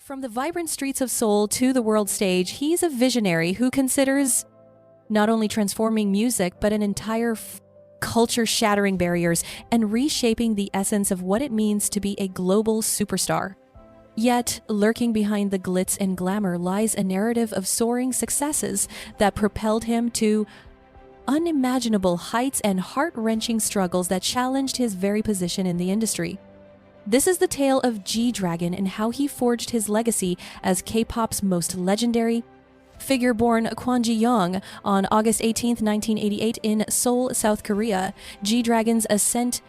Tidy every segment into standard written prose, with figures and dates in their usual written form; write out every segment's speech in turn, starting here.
From the vibrant streets of Seoul to the world stage, he's a visionary who considers not only transforming music, but an entire culture shattering barriers and reshaping the essence of what it means to be a global superstar. Yet, lurking behind the glitz and glamour lies a narrative of soaring successes that propelled him to unimaginable heights and heart-wrenching struggles that challenged his very position in the industry. This is the tale of G-Dragon and how he forged his legacy as K-pop's most legendary figure. Born Kwon Ji-yong on August 18, 1988 in Seoul, South Korea, G-Dragon's ascent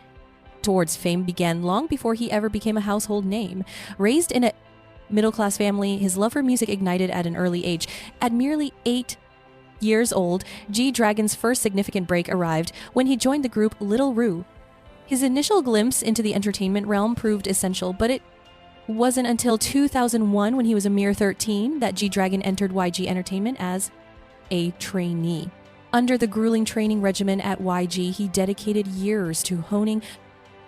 towards fame began long before he ever became a household name. Raised in a middle-class family, his love for music ignited at an early age. At merely 8 years old, G-Dragon's first significant break arrived when he joined the group Little Ru. His initial glimpse into the entertainment realm proved essential, but it wasn't until 2001, when he was a mere 13, that G-Dragon entered YG Entertainment as a trainee. Under the grueling training regimen at YG, he dedicated years to honing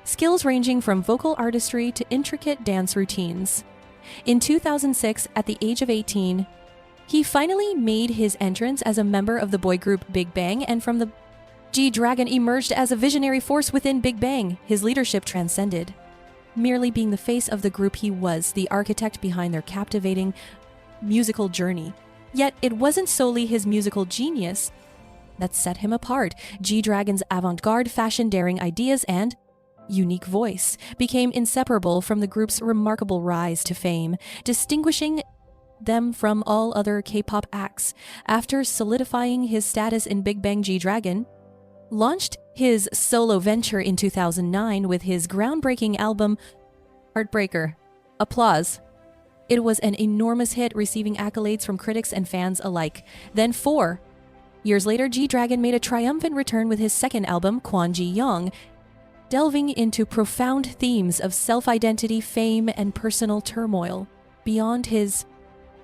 skills ranging from vocal artistry to intricate dance routines. In 2006, at the age of 18, he finally made his entrance as a member of the boy group BigBang, and from the G-Dragon emerged as a visionary force within BigBang. His leadership transcended merely being the face of the group. He was the architect behind their captivating musical journey. Yet it wasn't solely his musical genius that set him apart. G-Dragon's avant-garde, fashion-daring ideas and unique voice became inseparable from the group's remarkable rise to fame, distinguishing them from all other K-pop acts. After solidifying his status in BigBang, G-Dragon launched his solo venture in 2009 with his groundbreaking album Heartbreaker. Applause. It was an enormous hit, receiving accolades from critics and fans alike. Then 4 years later, G-Dragon made a triumphant return with his second album, Kwon Ji-yong, delving into profound themes of self-identity, fame, and personal turmoil. Beyond his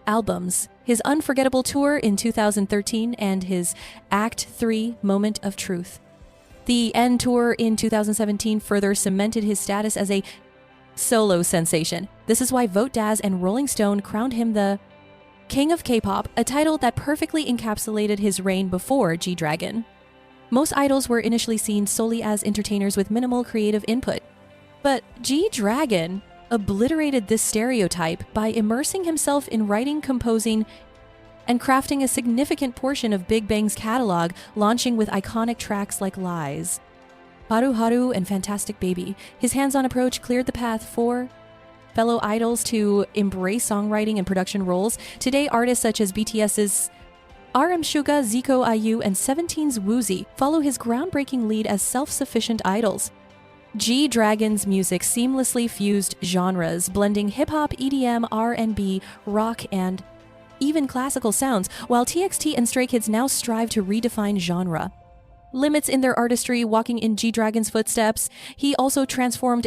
albums, his unforgettable tour in 2013 and his Act 3 Moment of Truth, the End Tour in 2017 further cemented his status as a solo sensation. This is why Vote Daz and Rolling Stone crowned him the King of K-pop, a title that perfectly encapsulated his reign before G-Dragon. Most idols were initially seen solely as entertainers with minimal creative input, but G-Dragon obliterated this stereotype by immersing himself in writing, composing, and crafting a significant portion of BigBang's catalog, launching with iconic tracks like Lies, Haru Haru, and Fantastic Baby. His hands-on approach cleared the path for fellow idols to embrace songwriting and production roles. Today, artists such as BTS's RM Suga, Zico IU, and 17's Woozi follow his groundbreaking lead as self-sufficient idols. G-Dragon's music seamlessly fused genres, blending hip-hop, EDM, R&B, rock, and even classical sounds, while TXT and Stray Kids now strive to redefine genre limits in their artistry, walking in G-Dragon's footsteps. He also transformed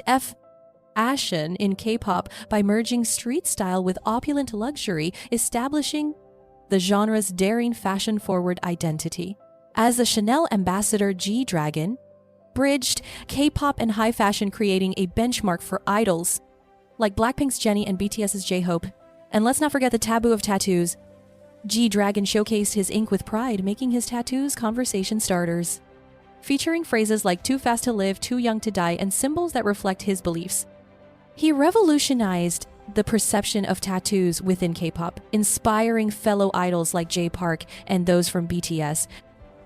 fashion in K-pop by merging street style with opulent luxury, establishing the genre's daring fashion-forward identity. As a Chanel ambassador, G-Dragon bridged K-pop and high fashion, creating a benchmark for idols like Blackpink's Jennie and BTS's J-Hope. And let's not forget the taboo of tattoos. G-Dragon showcased his ink with pride, making his tattoos conversation starters, featuring phrases like "too fast to live, too young to die," and symbols that reflect his beliefs. He revolutionized the perception of tattoos within K-pop, inspiring fellow idols like Jay Park and those from BTS.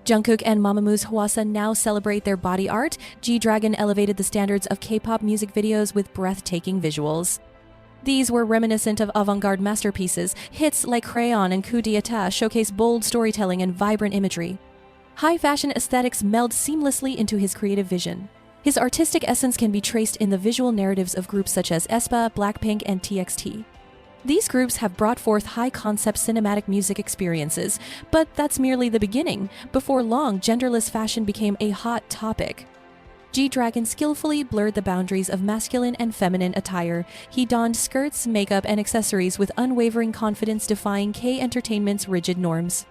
Jungkook and Mamamoo's Hwasa now celebrate their body art. G-Dragon elevated the standards of K-pop music videos with breathtaking visuals. These were reminiscent of avant-garde masterpieces. Hits like Crayon and Coup d'etat showcase bold storytelling and vibrant imagery. High fashion aesthetics meld seamlessly into his creative vision. His artistic essence can be traced in the visual narratives of groups such as aespa, Blackpink, and TXT. These groups have brought forth high-concept cinematic music experiences, but that's merely the beginning. Before long, genderless fashion became a hot topic. G-Dragon skillfully blurred the boundaries of masculine and feminine attire. He donned skirts, makeup, and accessories with unwavering confidence, defying K-entertainment's rigid norms.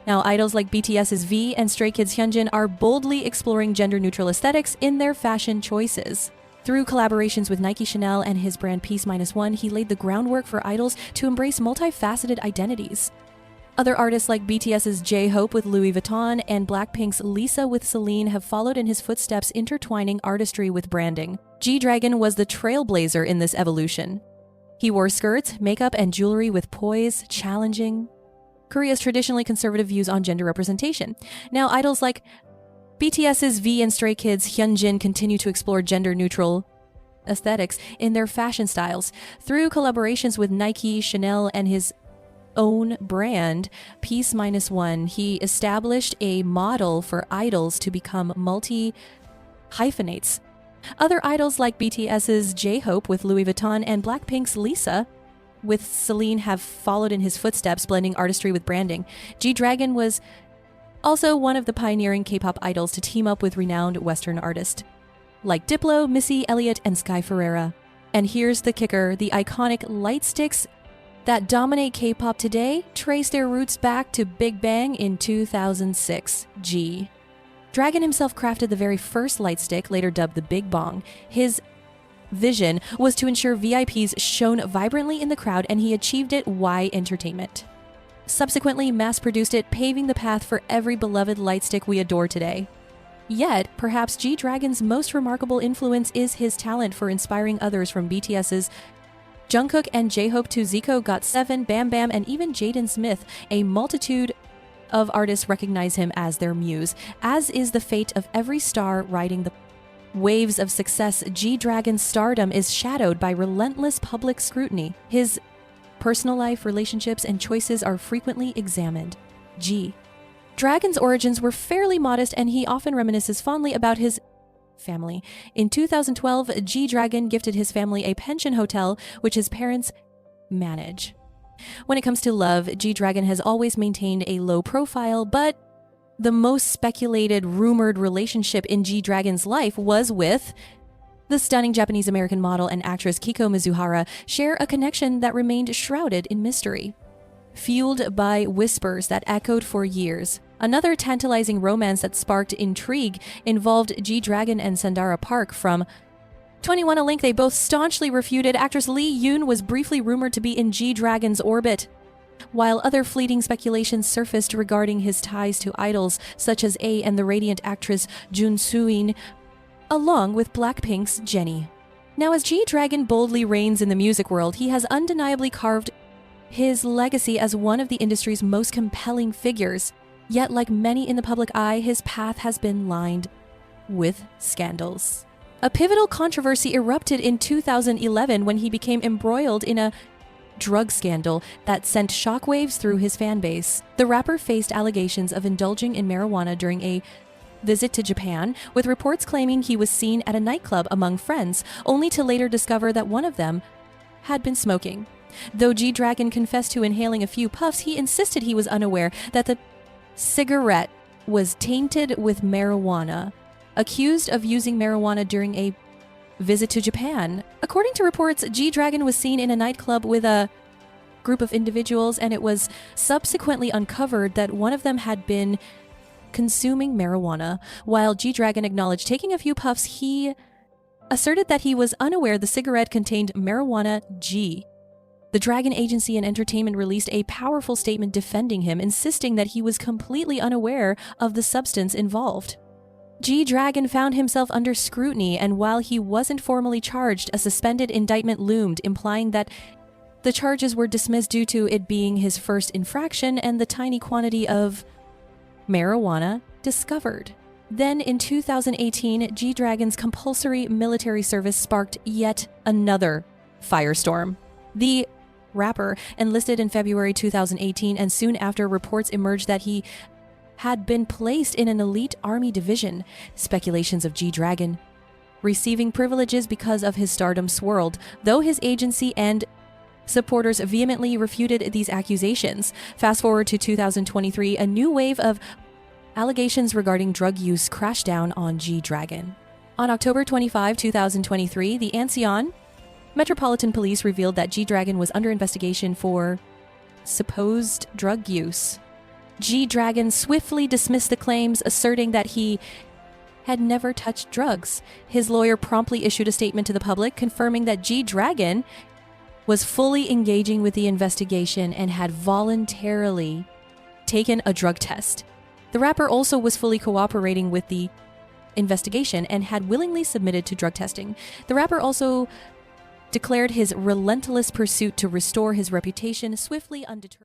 Now, idols like BTS's V and Stray Kids' Hyunjin are boldly exploring gender-neutral aesthetics in their fashion choices. Through collaborations with Nike, Chanel, and his brand Peace Minus One, he laid the groundwork for idols to embrace multifaceted identities. Other artists like BTS's J-Hope with Louis Vuitton and Blackpink's Lisa with Celine have followed in his footsteps, intertwining artistry with branding. G-Dragon was the trailblazer in this evolution. He wore skirts, makeup, and jewelry with poise, challenging Korea's traditionally conservative views on gender representation. Now, idols like BTS's V and Stray Kids' Hyunjin continue to explore gender-neutral aesthetics in their fashion styles. Through collaborations with Nike, Chanel, and his own brand, Peace Minus One, he established a model for idols to become multi-hyphenates. Other idols like BTS's J-Hope with Louis Vuitton and Blackpink's Lisa with Celine have followed in his footsteps, blending artistry with branding. G-Dragon was also one of the pioneering K-pop idols to team up with renowned Western artists like Diplo, Missy Elliott, and Sky Ferreira. And here's the kicker: the iconic light sticks that dominate K-pop today trace their roots back to BigBang in 2006. G-Dragon himself crafted the very first light stick, later dubbed the Big Bang. His vision was to ensure VIPs shone vibrantly in the crowd, and he achieved it. Y Entertainment subsequently mass-produced it, paving the path for every beloved light stick we adore today. Yet, perhaps G-Dragon's most remarkable influence is his talent for inspiring others, from BTS's Jungkook and J-Hope to Zico, GOT7, Bam Bam, and even Jaden Smith. A multitude of artists recognize him as their muse. As is the fate of every star riding the waves of success, G-Dragon's stardom is shadowed by relentless public scrutiny. His personal life, relationships, and choices are frequently examined. G-Dragon's origins were fairly modest, and he often reminisces fondly about his family. In 2012, G-Dragon gifted his family a pension hotel, which his parents manage. When it comes to love, G-Dragon has always maintained a low profile, but the most speculated, rumored relationship in G-Dragon's life was with the stunning Japanese-American model and actress Kiko Mizuhara, share a connection that remained shrouded in mystery. Fueled by whispers that echoed for years, another tantalizing romance that sparked intrigue involved G-Dragon and Sandara Park. From 21 A Link, they both staunchly refuted. Actress Lee Yoon was briefly rumored to be in G-Dragon's orbit, while other fleeting speculations surfaced regarding his ties to idols such as A and the radiant actress Jun Soo-in, along with Blackpink's Jennie. Now, as G-Dragon boldly reigns in the music world, he has undeniably carved his legacy as one of the industry's most compelling figures. Yet, like many in the public eye, his path has been lined with scandals. A pivotal controversy erupted in 2011 when he became embroiled in a drug scandal that sent shockwaves through his fan base. The rapper faced allegations of indulging in marijuana during a visit to Japan, with reports claiming he was seen at a nightclub among friends, only to later discover that one of them had been smoking. Though G-Dragon confessed to inhaling a few puffs, he insisted he was unaware that the cigarette was tainted with marijuana. Accused of using marijuana during a visit to Japan, according to reports, G-Dragon was seen in a nightclub with a group of individuals, and it was subsequently uncovered that one of them had been consuming marijuana. While G-Dragon acknowledged taking a few puffs, he asserted that he was unaware the cigarette contained marijuana. The Dragon Agency and Entertainment released a powerful statement defending him, insisting that he was completely unaware of the substance involved. G-Dragon found himself under scrutiny, and while he wasn't formally charged, a suspended indictment loomed, implying that the charges were dismissed due to it being his first infraction and the tiny quantity of marijuana discovered. Then in 2018, G-Dragon's compulsory military service sparked yet another firestorm. The rapper enlisted in February 2018, and soon after, reports emerged that he had been placed in an elite army division. Speculations of G-Dragon receiving privileges because of his stardom swirled, though his agency and supporters vehemently refuted these accusations. Fast forward to 2023, a new wave of allegations regarding drug use crashed down on G-Dragon. On October 25, 2023, the Ancien Metropolitan Police revealed that G-Dragon was under investigation for supposed drug use. G-Dragon swiftly dismissed the claims, asserting that he had never touched drugs. His lawyer promptly issued a statement to the public confirming that g-draagon was fully engaging with the investigation and had voluntarily taken a drug test. The rapper also was fully cooperating with the investigation and had willingly submitted to drug testing. The rapper also declared his relentless pursuit to restore his reputation swiftly undeterred.